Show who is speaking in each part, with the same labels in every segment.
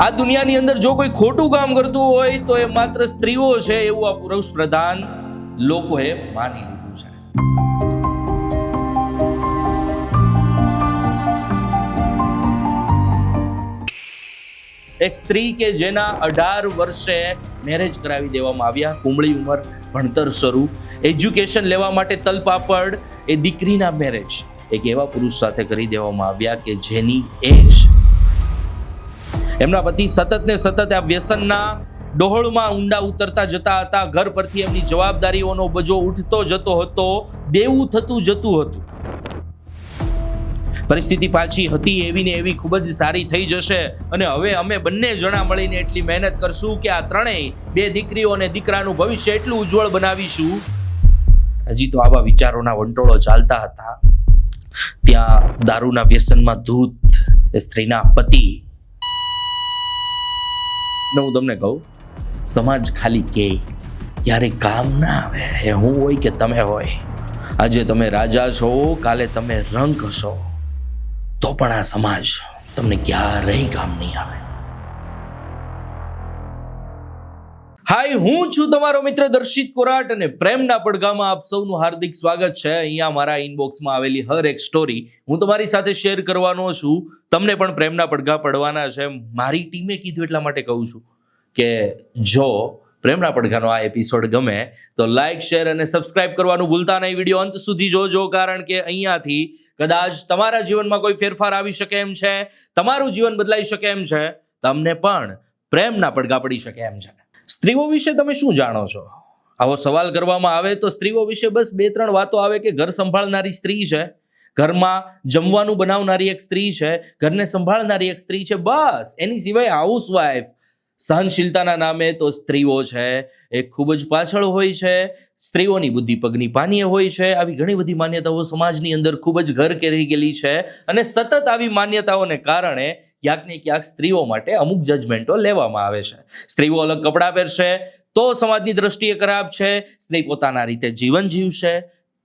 Speaker 1: આ દુનિયાની અંદર જો કોઈ ખોટું કામ કરતું હોય તો એ માત્ર સ્ત્રીઓ છે એવું આ પુરુષ પ્રધાન લોકોએ માની લીધું છે. એક સ્ત્રી કે જેના 18 વર્ષે મેરેજ કરાવી દેવામાં આવ્યા, કુમળી ઉંમર, ભણતર શરૂ, એજ્યુકેશન લેવા માટે તલપાપડ, એ દીકરીના મેરેજ એક એવા પુરુષ સાથે કરી દેવામાં આવ્યા કે જેની એજ, એમના પતિ સતત ને સતત આ વ્યસનના ડોહળમાં ઊંડા ઉતરતા જતા હતા. ઘર પરથી એમની જવાબદારીઓનો બોજો ઉઠતો જતો હતો, દેવું થતું જતું હતું. પરિસ્થિતિ પાછી હતી એવી ને એવી ખૂબ જ સારી થઈ જશે અને હવે અમે બંને જણા મળીને એટલી મહેનત કરશું કે આ ત્રણેય, બે દીકરીઓ અને દીકરાનું ભવિષ્ય એટલું ઉજ્જવળ બનાવીશું. હજી તો આવા વિચારોના વંટોળો ચાલતા હતા ત્યાં દારૂના વ્યસનમાં ધૂત એ સ્ત્રીના પતિ, હું તમને કહું, સમાજ ખાલી કે ક્યારે કામ ના આવે, એ હું હોય કે તમે હોય. આજે તમે રાજા છો, કાલે તમે રંક હશો, તો પણ આ સમાજ તમને ક્યારેય કામ નહીં આવે. હાય, હું છું તમારો મિત્ર દર્શિત કોરાટ અને પ્રેમના પડઘામાં આપ સૌનું હાર્દિક સ્વાગત છે. અહીંયા મારા ઇનબોક્સમાં આવેલી હર એક સ્ટોરી હું તમારી સાથે શેર કરવાનો છું. તમને પણ પ્રેમના પડઘા પડવાના છે. મારી ટીમે કીધું એટલા માટે કહું છું કે જો પ્રેમના પડઘાનો આ એપિસોડ ગમે તો લાઈક, શેર અને સબસ્ક્રાઇબ કરવાનું ભૂલતા નહીં. વિડીયો અંત સુધી જોજો, કારણ કે અહીંયાથી કદાચ તમારા જીવનમાં કોઈ ફેરફાર આવી શકે એમ છે, તમારું જીવન બદલાઈ શકે એમ છે, તમને પણ પ્રેમના પડઘા પડી શકે એમ છે. સ્ત્રીઓ વિશે તમે શું જાણો છો? આવો સવાલ કરવામાં આવે તો સ્ત્રીઓ વિશે બસ 2-3 વાતો આવે કે ઘર સંભાળનારી સ્ત્રી છે, ઘરમાં જમવાનું બનાવનારી એક સ્ત્રી છે, ઘરને સંભાળનારી એક સ્ત્રી છે, બસ. એની સિવાય હાઉસવાઈફ, સહનશીલતાના નામે તો સ્ત્રીઓ છે એ ખૂબ જ પાછળ હોય છે, સ્ત્રીઓની બુદ્ધિ પગની પાનીએ હોય છે. આવી ઘણી બધી માન્યતાઓ સમાજની અંદર ખૂબ જ ઘર કરી ગયેલી છે અને સતત આવી માન્યતાઓને કારણે ક્યાંક ને ક્યાંક સ્ત્રીઓ માટે અમુક જજમેન્ટો લેવામાં આવે છે. સ્ત્રીઓ અલગ કપડાં પહેરશે તો સમાજની દ્રષ્ટિએ ખરાબ છે, સ્ત્રી પોતાના રીતે જીવન જીવશે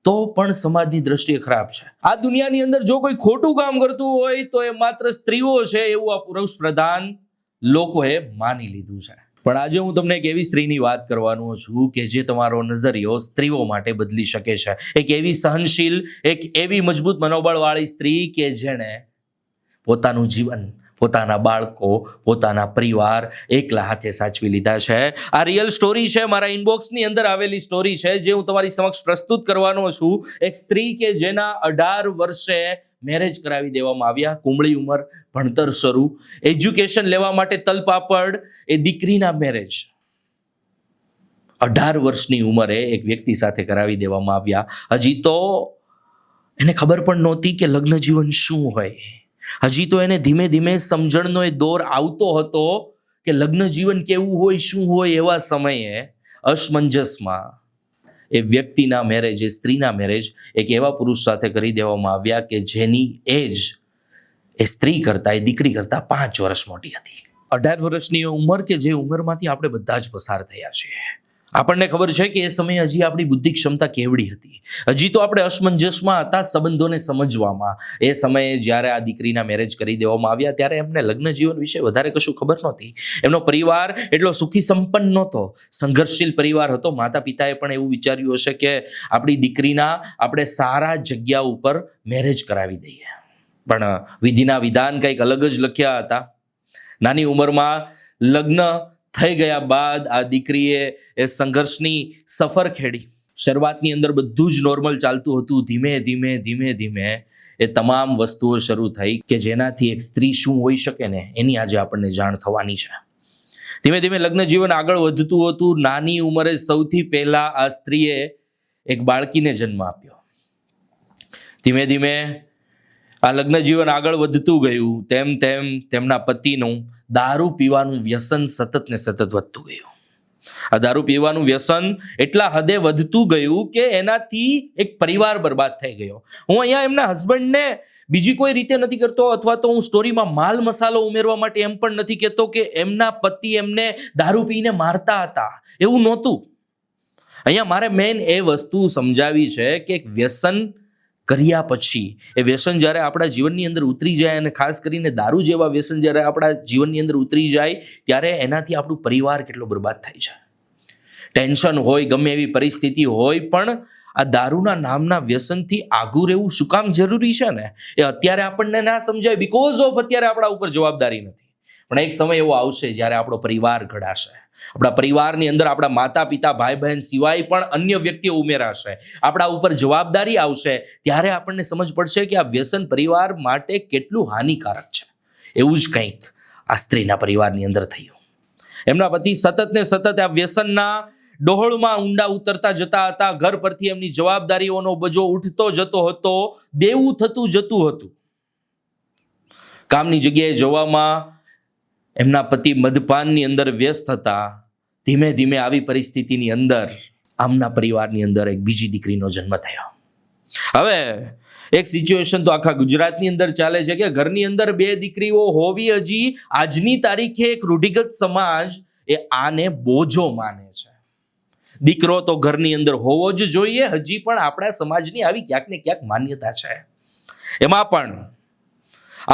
Speaker 1: તો પણ સમાજની દ્રષ્ટિએ ખરાબ છે. આ દુનિયાની અંદર જો કોઈ ખોટું કામ કરતું હોય તો એ માત્ર સ્ત્રીઓ છે એવું આ પુરુષ પ્રધાન લોકોએ માની લીધું છે. પણ આજે હું તમને એક એવી સ્ત્રીની વાત કરવાનો છું કે જે તમારો નજરિયો સ્ત્રીઓ માટે બદલી શકે છે. એક એવી સહનશીલ, એક એવી મજબૂત મનોબળવાળી સ્ત્રી કે જેણે પોતાનું જીવન, પોતાના બાળકો, પોતાના પરિવાર એકલા હાથે સાચવી લીધા છે. આ રિયલ સ્ટોરી છે, મારા ઇનબોક્સની અંદર આવેલી સ્ટોરી છે જે હું તમારી સમક્ષ પ્રસ્તુત કરવાનો છું. એક સ્ત્રી કે જેના 18 વર્ષે મેરેજ કરાવી દેવામાં આવ્યા, કુમળી ઉંમર, ભણતર શરૂ, એજ્યુકેશન લેવા માટે તલપાપડ, એ દીકરીના મેરેજ 18 વર્ષની ઉંમરે એક વ્યક્તિ સાથે કરાવી દેવામાં આવ્યા. હજી તો એને ખબર પણ નહોતી કે લગ્ન જીવન શું હોય. હજી તો એને ધીમે ધીમે સમજણનો એ દોર આવતો હતો કે લગ્ન જીવન કેવું હોય, શું હોય. એવા સમયે અસમંજસમાં એ વ્યક્તિના મેરેજ, એ સ્ત્રીના મેરેજ એક એવા પુરુષ સાથે કરી દેવામાં આવ્યા કે જેની એજ એ સ્ત્રી કરતા, એ દીકરી કરતા 5 વર્ષ મોટી હતી. 18 વર્ષની ઉંમર કે જે ઉંમરમાંથી આપણે બધા જ પસાર થયા છીએ. આપણને ખબર છે કે એ સમયે હજી આપણી બુદ્ધિ ક્ષમતા કેવડી હતી. હજી તો આપણે અસમંજસમાં હતા સંબંધોને સમજવામાં. એ સમયે જ્યારે આ દીકરીના મેરેજ કરી દેવામાં આવ્યા ત્યારે એમને લગ્ન જીવન વિશે વધારે કશું ખબર નહોતી. એમનો પરિવાર એટલો સુખી સંપન્ન નહોતો, સંઘર્ષશીલ પરિવાર હતો. માતા પિતાએ પણ એવું વિચાર્યું હશે કે આપણી દીકરીના આપણે સારા જગ્યા ઉપર મેરેજ કરાવી દઈએ. પણ વિધિના વિધાન કંઈક અલગ જ લખ્યા હતા. નાની ઉંમરમાં લગ્ન થઈ ગયા બાદ આ દીકરીએ એ સંઘર્ષની સફર ખેડી. શરૂઆતની અંદર બધું જ નોર્મલ ચાલતું હતું. ધીમે ધીમે ધીમે ધીમે એ તમામ વસ્તુઓ શરૂ થઈ કે જેનાથી એક સ્ત્રી શું હોઈ શકે ને એની આજે આપણને જાણ થવાની છે. ધીમે ધીમે લગ્ન જીવન આગળ વધતું હતું. નાની ઉંમરે સૌથી પહેલા આ સ્ત્રીએ એક બાળકીને જન્મ આપ્યો. ધીમે ધીમે આ લગ્ન જીવન આગળ વધતું ગયું તેમ તેમ તેમના પતિનું દારૂ પીવાનું વ્યસન સતત ને સતત વધતું ગયું. આ દારૂ પીવાનું વ્યસન એટલા હદે વધતું ગયું કે એનાથી એક પરિવાર બરબાદ થઈ ગયો. હું અહીંયા એમના હસબન્ડને બીજી કોઈ રીતે નથી કરતો અથવા તો હું સ્ટોરીમાં માલ મસાલો ઉમેરવા માટે એમ પણ નથી કહેતો કે એમના પતિ એમને દારૂ પીને મારતા હતા, એવું નહોતું. અહીંયા મારે મેઇન એ વસ્તુ સમજાવી છે કે એક વ્યસન કર્યા પછી એ વ્યસન જ્યારે આપણા જીવનની અંદર ઉતરી જાય, અને ખાસ કરીને દારૂ જેવા વ્યસન જ્યારે આપણા જીવનની અંદર ઉતરી જાય, ત્યારે એનાથી આપણું પરિવાર કેટલો બરબાદ થાય છે. ટેન્શન હોય, ગમે એવી પરિસ્થિતિ હોય, પણ આ દારૂના નામના વ્યસનથી આગું રહેવું શું કામ જરૂરી છે ને, એ અત્યારે આપણને ના સમજાય, બિકોઝ ઓફ અત્યારે આપણા ઉપર જવાબદારી નથી. પણ એક સમય એવો આવશે જ્યારે આપણો પરિવાર ઘડાશે. આપણા પરિવારની અંદર આપણા માતા પિતા, ભાઈ બહેન સિવાય પણ અન્ય વ્યક્તિઓ ઉમેરાશે. આપણા ઉપર જવાબદારી આવશે, ત્યારે આપણને સમજ પડશે કે આ વ્યસન પરિવાર માટે કેટલું હાનિકારક છે. એવું જ કંઈક આ સ્ત્રીના પરિવારની અંદર થયું. એમના પતિ સતત ને સતત આ વ્યસનના ડોહળમાં ઊંડા ઉતરતા જતા હતા. ઘર પરથી એમની જવાબદારીઓનો બોજો ઉઠતો જતો હતો, દેવું થતું જતું હતું. કામની જગ્યાએ જવામાં એમના પતિ મદપાનની અંદર વ્યસ્ત હતા. ધીમે ધીમે આવી પરિસ્થિતિની અંદર આમના પરિવારની અંદર એક બીજી દીકરીનો જન્મ થયો. હવે એક સિચ્યુએશન તો આખા ગુજરાતની અંદર ચાલે છે કે ઘરની અંદર 2 દીકરીઓ હોવી હજી આજની તારીખે એક રૂઢિગત સમાજ એ આને બોજો માને છે. દીકરો તો ઘરની અંદર હોવો જ જોઈએ, હજી પણ આપણા સમાજની આવી ક્યાંક ને ક્યાંક માન્યતા છે. એમાં પણ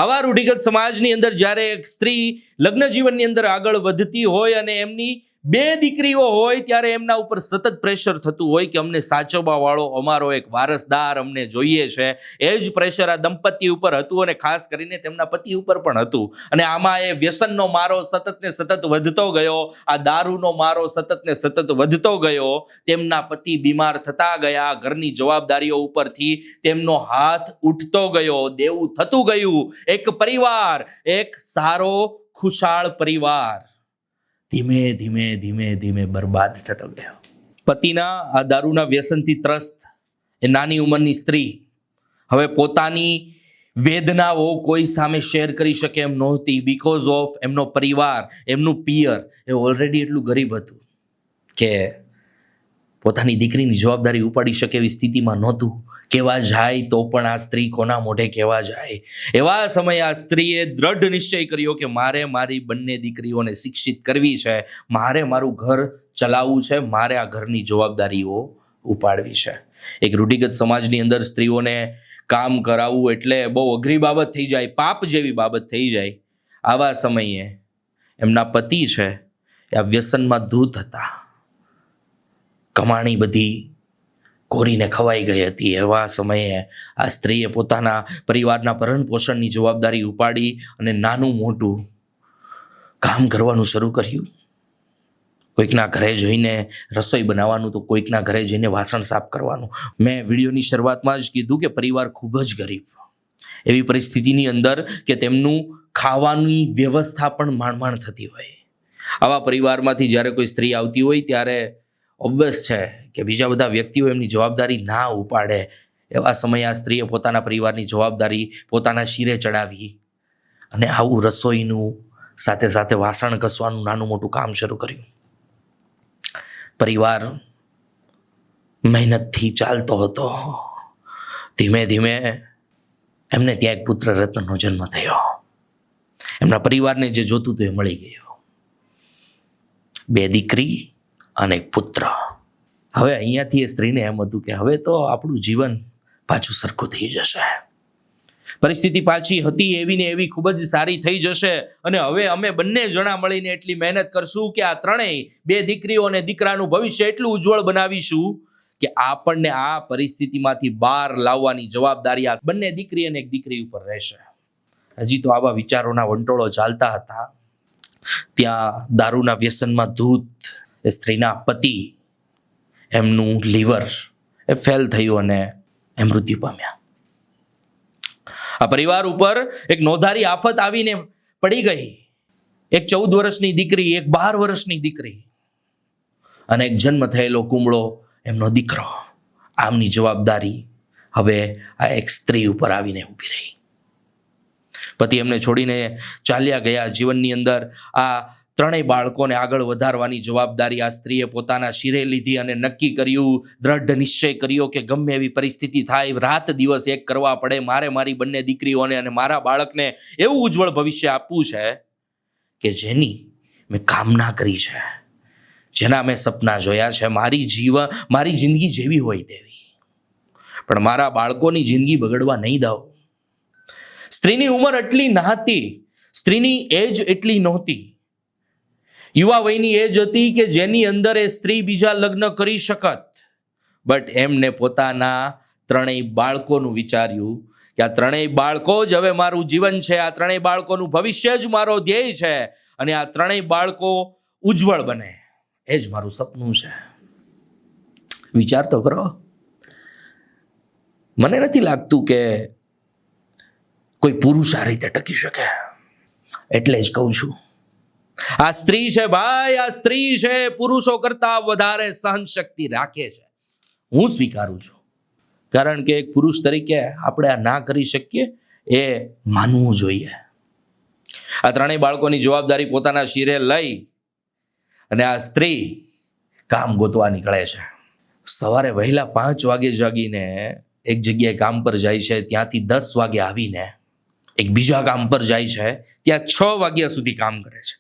Speaker 1: આવા રૂઢિગત સમાજની અંદર જ્યારે એક સ્ત્રી લગ્ન જીવનની અંદર આગળ વધતી હોય અને એમની 2 દીકરીઓ હોય, ત્યારે એમના ઉપર સતત પ્રેશર થતું હોય કે અમને સાચવવા વાળો અમારો એક વારસદાર અમને જોઈએ છે. એ જ પ્રેશર આ દંપતી ઉપર હતું, અને ખાસ કરીને તેમના પતિ ઉપર પણ હતું. અને આમાં એ વ્યસનનો મારો સતત ને સતત વધતો ગયો, આ દારૂનો મારો સતત ને સતત વધતો ગયો. તેમના પતિ બીમાર થતા ગયા, ઘરની જવાબદારીઓ ઉપરથી તેમનો હાથ ઉઠતો ગયો, દેવું થતું ગયું. એક પરિવાર, એક સારો ખુશાલ પરિવાર ધીમે ધીમે ધીમે ધીમે બરબાદ થતો ગયો. પતિના આ દારૂના વ્યસનથી ત્રસ્ત એ નાની ઉંમરની સ્ત્રી હવે પોતાની વેદનાઓ કોઈ સામે શેર કરી શકે એમ નહોતી, બિકોઝ ઓફ એમનો પરિવાર, એમનું પિયર એ ઓલરેડી એટલું ગરીબ હતું કે પોતાની દીકરીની જવાબદારી ઉપાડી શકે એવી સ્થિતિમાં નહોતું. કેવા જાય તો પણ આ સ્ત્રી કોના મોઢે કેવા જાય? એવા સમયે આ સ્ત્રીએ દ્રઢ નિશ્ચય કર્યો કે મારે મારી બંને દીકરીઓને શિક્ષિત કરવી છે, મારે મારું ઘર ચલાવવું છે, મારે આ ઘરની જવાબદારીઓ ઉપાડવી છે. એક રૂઢિગત સમાજની અંદર સ્ત્રીઓને કામ કરાવવું એટલે બહુ અઘરી બાબત થઈ જાય, પાપ જેવી બાબત થઈ જાય. આવા સમયે એમના પતિ છે એ આ વ્યસનમાં ધૂત હતા. કમાણી બધી કોરીને ખવાઈ ગઈ હતી. એવા સમયે આ સ્ત્રીએ પોતાના પરિવારના ભરણ પોષણની જવાબદારી ઉપાડી અને નાનું મોટું કામ કરવાનું શરૂ કર્યું. કોઈકના ઘરે જઈને રસોઈ બનાવવાનું, તો કોઈકના ઘરે જઈને વાસણ સાફ કરવાનું. મેં વિડીયોની શરૂઆતમાં જ કીધું કે પરિવાર ખૂબ જ ગરીબ, એવી પરિસ્થિતિની અંદર કે તેમનું ખાવાની વ્યવસ્થા પણ માંડ થતી હોય. આવા પરિવારમાંથી જ્યારે કોઈ સ્ત્રી આવતી હોય ત્યારે ઓબ્વિયસ છે કે બીજા બધા વ્યક્તિઓ એમની જવાબદારી ના ઉપાડે. એવા સમયે આ સ્ત્રીએ પોતાના પરિવારની જવાબદારી પોતાના શિરે ચડાવી અને આવું રસોઈનું સાથે સાથે વાસણ ઘસવાનું નાનું મોટું કામ શરૂ કર્યું. પરિવાર મહેનતથી ચાલતો હતો. ધીમે ધીમે એમને ત્યાં એક પુત્ર રત્નનો જન્મ થયો. એમના પરિવારને જે જોતું હતું એ મળી ગયું. 2 દીકરી અને એક પુત્ર. હવે અહીંયાથી એ સ્ત્રીને એમ હતું કે હવે તો આપણું જીવન પાછું સરખું થઈ જશે. પરિસ્થિતિ પાછી હતી એવી ને એવી ખૂબ જ સારી થઈ જશે, અને હવે અમે બંને જણા મળીને એટલી મહેનત કરશું કે આ ત્રણેય 2 દીકરીઓ અને દીકરાનું ભવિષ્ય એટલું ઉજ્જવળ બનાવીશું કે આપણને આ પરિસ્થિતિમાંથી બહાર લાવવાની જવાબદારી આ બંને દીકરી અને એક દીકરી ઉપર રહેશે. હજી તો આવા વિચારોના વંટોળો ચાલતા હતા, ત્યાં દારૂના વ્યસનમાં ધૂત એ સ્ત્રીના પતિ, એમનું લીવર એ ફેલ થયું અને એ મૃત્યુ પામ્યા. આ પરિવાર ઉપર એક નોંધારી આફત આવીને પડી ગઈ. એક 14 વર્ષની દીકરી, એક 12 વર્ષની દીકરી અને એક જન્મ થયેલો કુમળો એમનો દીકરો. આમની જવાબદારી હવે આ એક સ્ત્રી ઉપર આવીને ઊભી રહી. પતિ એમને છોડીને ચાલ્યા ગયા. જીવનની અંદર આ 3 બાળકોને આગળ વધારવાની જવાબદારી આ સ્ત્રીએ પોતાના શિરે લીધી અને નક્કી કર્યું, દ્રઢ નિશ્ચય કર્યો કે ગમે એવી પરિસ્થિતિ થાય, રાત દિવસ એક કરવા પડે, મારે મારી બંને દીકરીઓને અને મારા બાળકને એવું ઉજ્જવળ ભવિષ્ય આપવું છે કે જેની મેં કામના કરી છે, જેના મેં સપના જોયા છે, મારી જિંદગી જેવી હોય તેવી. પણ મારા બાળકોની જિંદગી બગડવા નહીં દઉં. સ્ત્રીની ઉંમર એટલી નહોતી, સ્ત્રીની એજ એટલી નહોતી. યુવા વયની એજ હતી કે જેની અંદર એ સ્ત્રી બીજા લગ્ન કરી શકત. બટ એમને પોતાના 3 બાળકોનું વિચાર્યું કે આ 3 બાળકો જ હવે મારું જીવન છે, આ 3 બાળકોનું ભવિષ્ય જ મારો ધ્યેય છે, અને આ 3 બાળકો ઉજ્જવળ બને એ જ મારું સપનું છે. વિચાર તો કરો. મને નથી લાગતું કે કોઈ પુરુષ આ રીતે ટકી શકે. એટલે જ કહું છું, આ સ્ત્રી છે ભાઈ, આ સ્ત્રી છે, પુરુષો કરતા વધારે સહન શક્તિ રાખે છે. હું સ્વીકારું છું, કારણ કે એક પુરુષ તરીકે આપણે આ ના કરી શકીએ એ માનવું જોઈએ. આ 3 બાળકોની જવાબદારી પોતાના શિરે લઈ અને આ સ્ત્રી કામ ગોતવા નીકળે છે. સવારે વહેલા 5 વાગે જાગીને એક જગ્યાએ કામ પર જાય છે, ત્યાંથી 10 વાગે આવીને એક બીજા કામ પર જાય છે, ત્યાં 6 વાગ્યા સુધી કામ કરે છે,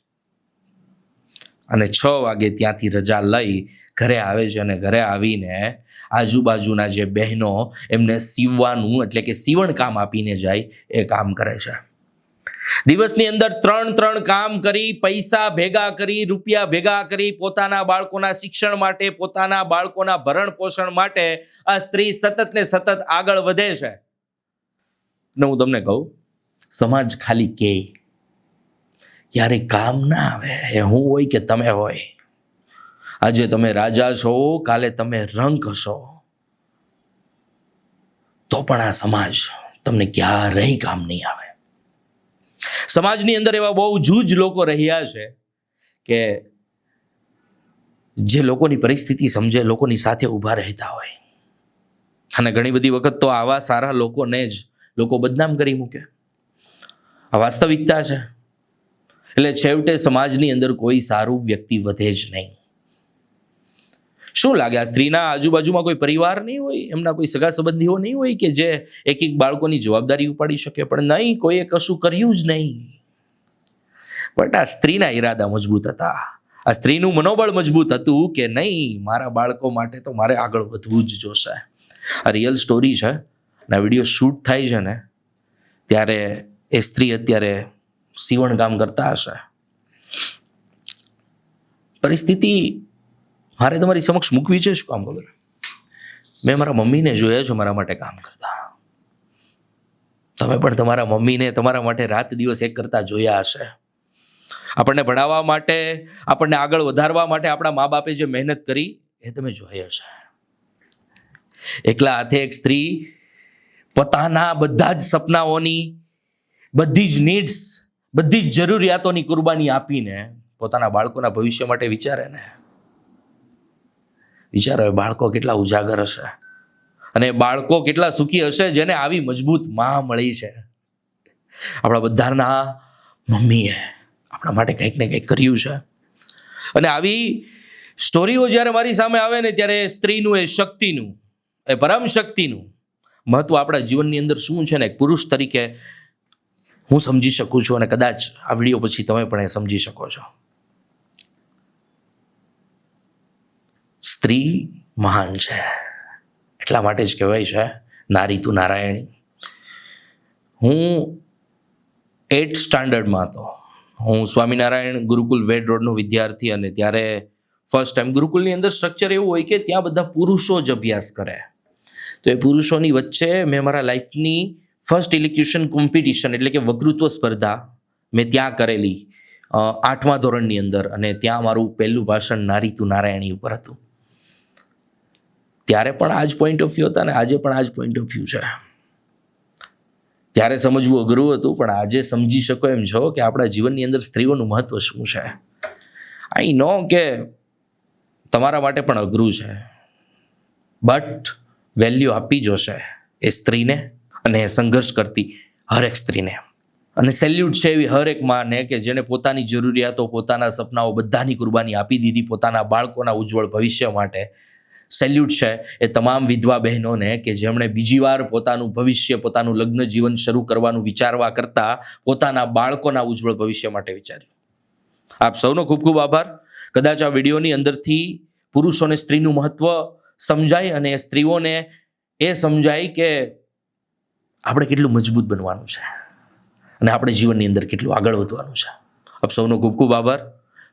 Speaker 1: અને 6 વાગે ત્યાંથી રજા લઈ ઘરે આવે છે, અને ઘરે આવીને આજુબાજુના જે બહેનો એમને સીવવાનું એટલે કે સીવણ કામ આપીને જાય એ કામ કરે છે. દિવસની અંદર 3 કામ કરી, પૈસા ભેગા કરી, રૂપિયા ભેગા કરી, પોતાના બાળકોના શિક્ષણ માટે, પોતાના બાળકોના ભરણ પોષણ માટે આ સ્ત્રી સતત ને સતત આગળ વધે છે. ને હું તમને કહું, સમાજ ખાલી કે ક્યારે કામ ના આવે, એ હું હોય કે તમે હોય. આજે તમે રાજા છો, કાલે તમે રંક હશો, તો પણ આ સમાજ તમને ક્યારેય કામ નહીં આવે. સમાજની અંદર એવા બહુ જૂજ લોકો રહ્યા છે કે જે લોકોની પરિસ્થિતિ સમજે, લોકોની સાથે ઊભા રહેતા હોય, અને ઘણી બધી વખત તો આવા સારા લોકોને જ લોકો બદનામ કરી મૂકે. આ વાસ્તવિકતા છે. એટલે છેવટે સમાજની અંદર કોઈ સારું વ્યક્તિ વધે જ નહીં. શું લાગે, આ સ્ત્રીના આજુબાજુમાં કોઈ પરિવાર નહીં હોય, એમના કોઈ સગા સંબંધીઓ નહીં હોય કે જે એક બાળકોની જવાબદારી ઉપાડી શકે? પણ નહીં, કોઈએ કશું કર્યું જ નહીં. બટ આ સ્ત્રીના ઈરાદા મજબૂત હતા, આ સ્ત્રીનું મનોબળ મજબૂત હતું કે નહીં, મારા બાળકો માટે તો મારે આગળ વધવું જ જોશે. આ રિયલ સ્ટોરી છે. આ વિડીયો શૂટ થાય છે ને ત્યારે એ સ્ત્રી અત્યારે સીવણ કામ કરતા હશે. પરિસ્થિતિ મારે તમારી સમક્ષ મૂકવી છે. શું કામ ખબર? મેં મારા મમ્મીને જોયા છે મારા માટે કામ કરતા. તમે પણ તમારા મમ્મીને તમારા માટે રાત દિવસ એક કરતા જોયા હશે. આપણને ભણાવવા માટે, આપણને આગળ વધારવા માટે આપણા મા બાપે જે મહેનત કરી એ તમે જોઈ હશે. એકલા હાથે એક સ્ત્રી પોતાના બધા જ સપનાઓની, બધી જ નીડ્સ, બધી જ જરૂરિયાતોની કુરબાની આપીને પોતાના બાળકોના ભવિષ્ય માટે વિચારે ને, વિચારો બાળકો કેટલા ઉજાગર હશે અને બાળકો કેટલા સુખી હશે જેને આવી મજબૂત માં મળી છે. આપણા બધાના મમ્મીએ આપણા માટે કંઈક ને કંઈક કર્યું છે. અને આવી સ્ટોરીઓ જ્યારે મારી સામે આવે ને ત્યારે સ્ત્રીનું, એ શક્તિનું, એ પરમ શક્તિનું મહત્વ આપણા જીવનની અંદર શું છે ને, એક પુરુષ તરીકે હું સમજી શકું છું, અને કદાચ આ વિડીયો પછી તમે પણ એ સમજી શકો છો. સ્ત્રી મહાન છે, એટલા માટે જ કહેવાય છે નારી તું નારાયણી. હું 8th સ્ટાન્ડર્ડમાં હતો. હું સ્વામિનારાયણ ગુરુકુલ વેડ રોડનો વિદ્યાર્થી, અને ત્યારે ફર્સ્ટ ટાઈમ ગુરુકુલની અંદર સ્ટ્રક્ચર એવું હોય કે ત્યાં બધા પુરુષો જ અભ્યાસ કરે. તો એ પુરુષોની વચ્ચે મેં મારા લાઈફની ફર્સ્ટ ઇલેક્યુશન કોમ્પિટિશન એટલે કે વક્તૃત્વ સ્પર્ધા મેં ત્યાં કરેલી 8મા ધોરણની અંદર, અને ત્યાં મારું પહેલું ભાષણ નારી તું નારાયણી ઉપર હતું. ત્યારે પણ આ જ પોઈન્ટ ઓફ વ્યૂ હતા અને આજે પણ આ જ પોઈન્ટ ઓફ વ્યૂ છે. ત્યારે સમજવું અઘરું હતું, પણ આજે સમજી શકો એમ છો કે આપણા જીવનની અંદર સ્ત્રીઓનું મહત્વ શું છે. આઈ નો કે તમારા માટે પણ અઘરું છે, બટ વેલ્યુ આપી જોશે એ સ્ત્રીને અને સંઘર્ષ કરતી હરેક સ્ત્રીને. અને સેલ્યુટ છે એવી હરેક માને કે જેને પોતાની જરૂરિયાતો, પોતાના સપનાઓ બધાની કુરબાની આપી દીધી પોતાના બાળકોના ઉજ્જવળ ભવિષ્ય માટે. સેલ્યુટ છે એ તમામ વિધવા બહેનોને કે જેમણે બીજી વાર પોતાનું ભવિષ્ય, પોતાનું લગ્ન જીવન શરૂ કરવાનું વિચારવા કરતાં પોતાના બાળકોના ઉજ્જવળ ભવિષ્ય માટે વિચાર્યું. આપ સૌનો ખૂબ ખૂબ આભાર. કદાચ આ વિડીયોની અંદરથી પુરુષોને સ્ત્રીનું મહત્વ સમજાય અને સ્ત્રીઓને એ સમજાય કે આપણે કેટલું મજબૂત બનવાનું છે અને આપણે જીવનની અંદર કેટલું આગળ વધવાનું છે. આપ સૌનો ખૂબ ખૂબ આભાર.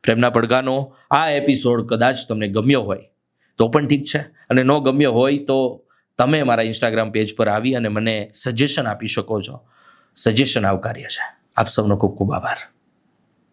Speaker 1: પ્રેમના પડઘાનો આ એપિસોડ કદાચ તમને ગમ્યો હોય તો પણ ઠીક છે, અને ન ગમ્યો હોય તો તમે મારા ઇન્સ્ટાગ્રામ પેજ પર આવી અને મને સજેશન આપી શકો છો. સજેશન આવકાર્ય છે. આપ સૌનો ખૂબ ખૂબ આભાર.